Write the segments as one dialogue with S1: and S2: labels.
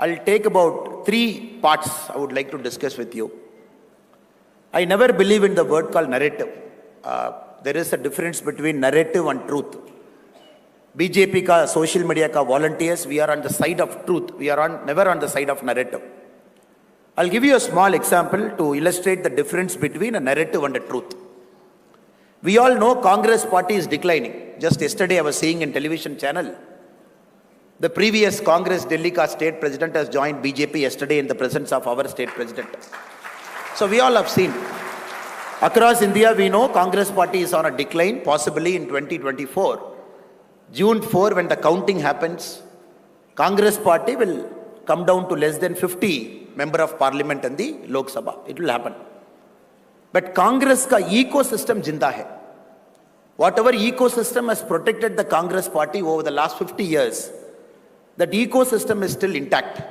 S1: I'll take about 3 parts I would like to discuss with you. I never believe in the word called narrative. There is a difference between narrative and truth. BJP ka social media ka volunteers, we are on the side of truth. We are never on the side of narrative. I'll give you a small example to illustrate the difference between a narrative and a truth. We all know Congress party is declining. Just yesterday I was seeing in television channel, the previous Congress Delhi ka state president has joined BJP yesterday in the presence of our state president. So we all have seen. Across India, we know Congress party is on a decline, possibly in 2024. June 4, when the counting happens, Congress party will come down to less than 50 member of parliament in the Lok Sabha. It will happen. But Congress ka ecosystem jinda hai. Whatever ecosystem has protected the Congress party over the last 50 years, that ecosystem is still intact.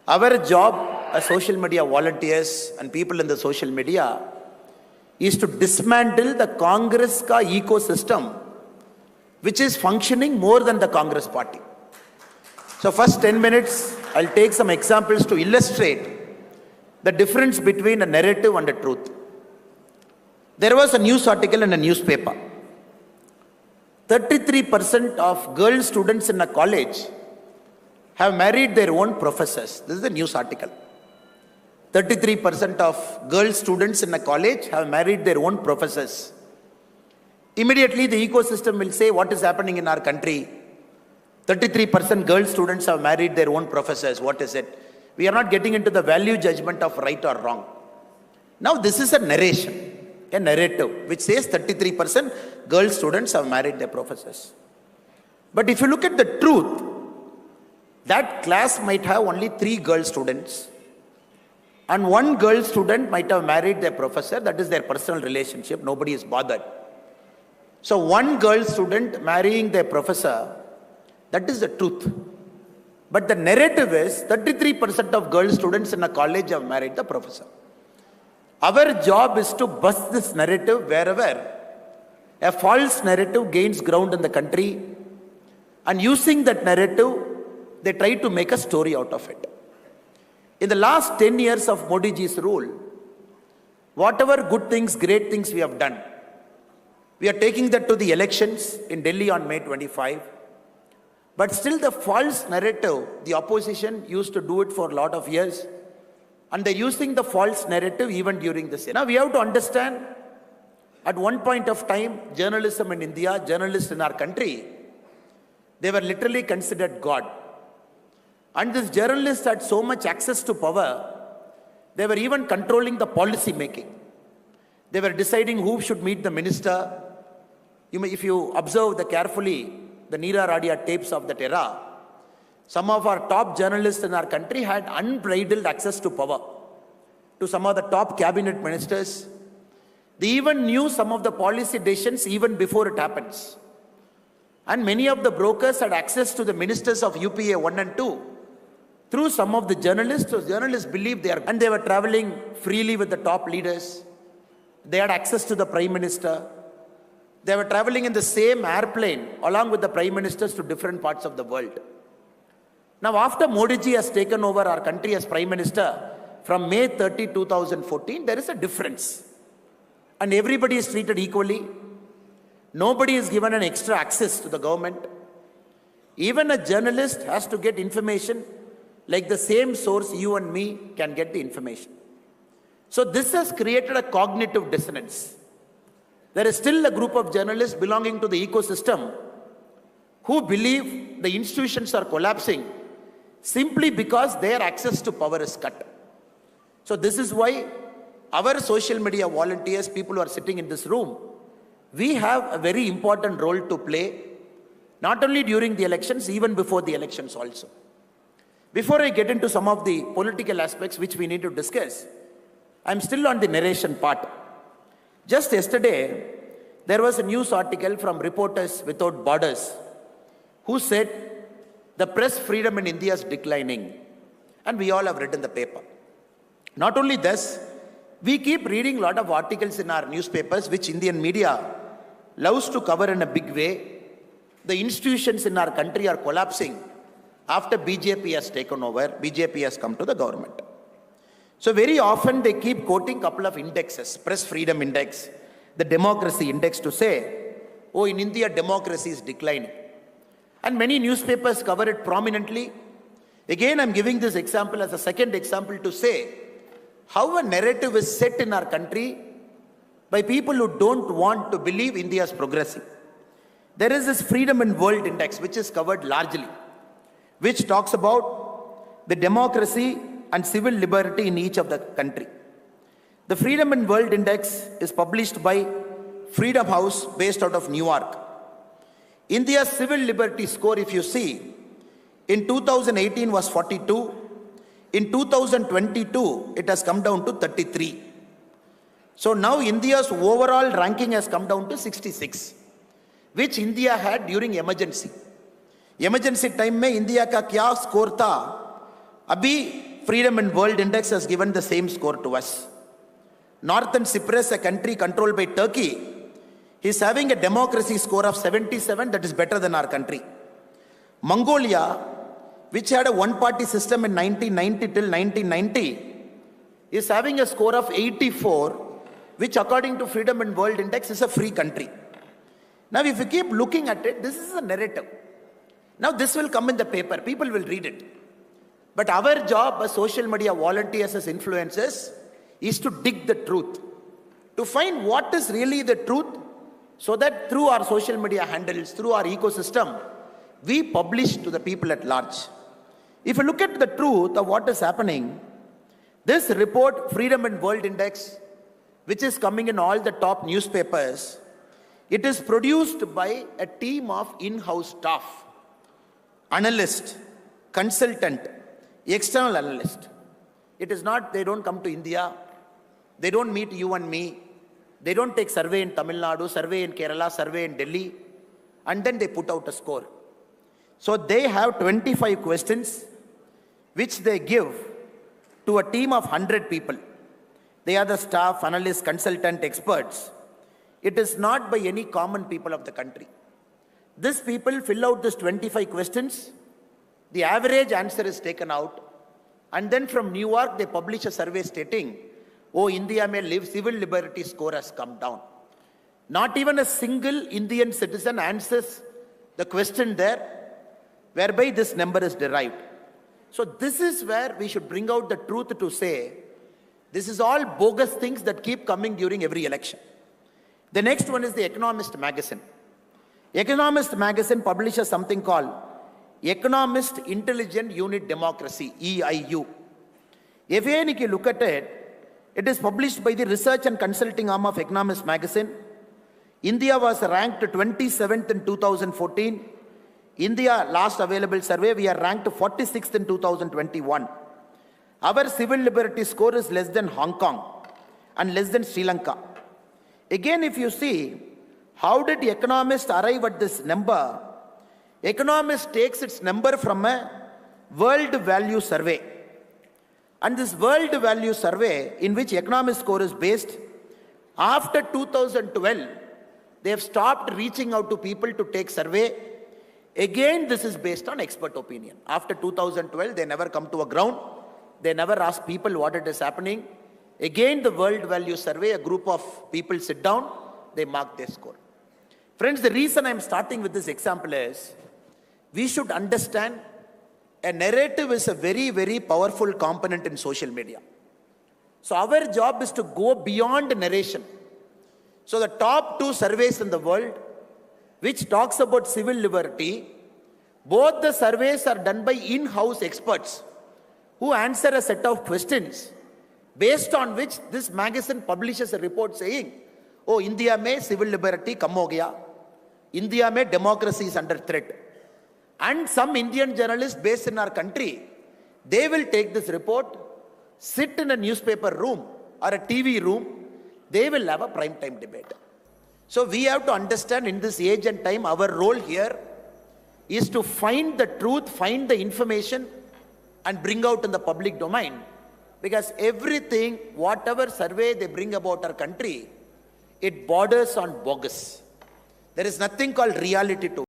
S1: Our job as social media volunteers and people in the social media is to dismantle the Congress ka ecosystem, which is functioning more than the Congress party. So first 10 minutes, I'll take some examples to illustrate the difference between a narrative and a truth. There was a news article in a newspaper. 33% of girl students in a college have married their own professors. This is a news article. 33% of girl students in a college have married their own professors. Immediately the ecosystem will say, what is happening in our country? 33% girl students have married their own professors. What is it? We are not getting into the value judgment of right or wrong. Now this is a narration, a narrative, which says 33% girl students have married their professors. But if you look at the truth, that class might have only 3 girl students, and 1 girl student might have married their professor. That is their personal relationship. Nobody is bothered. So 1 girl student marrying their professor, that is the truth. But the narrative is 33% of girl students in a college have married the professor. Our job is to bust this narrative wherever a false narrative gains ground in the country, and using that narrative, they try to make a story out of it. In the last 10 years of Modi ji's rule, whatever good things, great things we have done, we are taking that to the elections in Delhi on May 25. But still the false narrative, the opposition used to do it for a lot of years. And they're using the false narrative even during this. Now we have to understand, at one point of time, journalism in India, journalists in our country, they were literally considered God. And these journalists had so much access to power, they were even controlling the policy making. They were deciding who should meet the minister. If you observe carefully the Neera Radia tapes of that era, some of our top journalists in our country had unbridled access to power, to some of the top cabinet ministers. They even knew some of the policy decisions even before it happens. And many of the brokers had access to the ministers of UPA 1 and 2 through some of the journalists. So journalists believed and they were traveling freely with the top leaders. They had access to the Prime Minister. They were traveling in the same airplane along with the Prime Ministers to different parts of the world. Now after Modi ji has taken over our country as Prime Minister, from May 30, 2014, there is a difference. And everybody is treated equally. Nobody is given an extra access to the government. Even a journalist has to get information like the same source you and me can get the information. So this has created a cognitive dissonance. There is still a group of journalists belonging to the ecosystem who believe the institutions are collapsing simply because their access to power is cut. So this is why our social media volunteers, people who are sitting in this room, we have a very important role to play, not only during the elections, even before the elections also. Before I get into some of the political aspects which we need to discuss, I'm still on the narration part. Just yesterday, there was a news article from Reporters Without Borders who said the press freedom in India is declining. And we all have read in the paper. Not only this, we keep reading a lot of articles in our newspapers which Indian media loves to cover in a big way. The institutions in our country are collapsing. after BJP has taken over, BJP has come to the government. So very often they keep quoting couple of indexes, press freedom index, the democracy index, to say, oh, in India democracy is declining. And many newspapers cover it prominently. Again, I'm giving this example as a second example to say how a narrative is set in our country by people who don't want to believe India is progressing. There is this Freedom in World Index, which is covered largely, which talks about the democracy and civil liberty in each of the country. The Freedom in World Index is published by Freedom House based out of New York. India's civil liberty score, if you see, in 2018 was 42. In 2022, it has come down to 33. So now India's overall ranking has come down to 66, which India had during emergency. Emergency time में India का क्या score था? अभी Freedom in World Index has given the same score to us. Northern Cyprus, a country controlled by Turkey, is having a democracy score of 77, that is better than our country. Mongolia, which had a one-party system in 1990 till 1990, is having a score of 84, which according to Freedom in World Index is a free country. Now if you keep looking at it, this is a narrative. Now this will come in the paper, people will read it. But our job as social media volunteers, as influencers, is to dig the truth, to find what is really the truth, so that through our social media handles, through our ecosystem, we publish to the people at large. If you look at the truth of what is happening, this report, Freedom in World Index, which is coming in all the top newspapers, it is produced by a team of in-house staff, analyst, consultant, external analyst. It is not, they don't come to India, they don't meet you and me, they don't take survey in Tamil Nadu, survey in Kerala, survey in Delhi, and then they put out a score. So they have 25 questions which they give to a team of 100 people. They are the staff, analysts, consultant, experts. It is not by any common people of the country. These people fill out these 25 questions. The average answer is taken out. And then from New York, they publish a survey stating, oh, India may live, civil liberty score has come down. Not even a single Indian citizen answers the question there, whereby this number is derived. So this is where we should bring out the truth to say, this is all bogus things that keep coming during every election. The next one is the Economist magazine. Economist magazine publishes something called Economist Intelligent Unit Democracy, EIU. If you look at it, it is published by the research and consulting arm of Economist magazine. India was ranked 27th in 2014. India, last available survey, we are ranked 46th in 2021. Our civil liberty score is less than Hong Kong and less than Sri Lanka. Again, if you see, how did Economist arrive at this number? Economist takes its number from a world value survey. And this world value survey, in which Economist score is based, after 2012, they have stopped reaching out to people to take survey. Again, this is based on expert opinion. After 2012, they never come to a ground. They never ask people what it is happening. Again, the world value survey, a group of people sit down, they mark their score. Friends, the reason I'm starting with this example is, we should understand a narrative is a very, very powerful component in social media. So our job is to go beyond narration. So the top 2 surveys in the world, which talks about civil liberty, both the surveys are done by in-house experts who answer a set of questions, based on which this magazine publishes a report saying, oh, India mein civil liberty kam ho gaya, India mein democracy is under threat. And some Indian journalists based in our country, they will take this report, sit in a newspaper room or a TV room, they will have a prime time debate. So we have to understand, in this age and time, our role here is to find the truth, find the information and bring out in the public domain. Because everything, whatever survey they bring about our country, it borders on bogus. There is nothing called reality to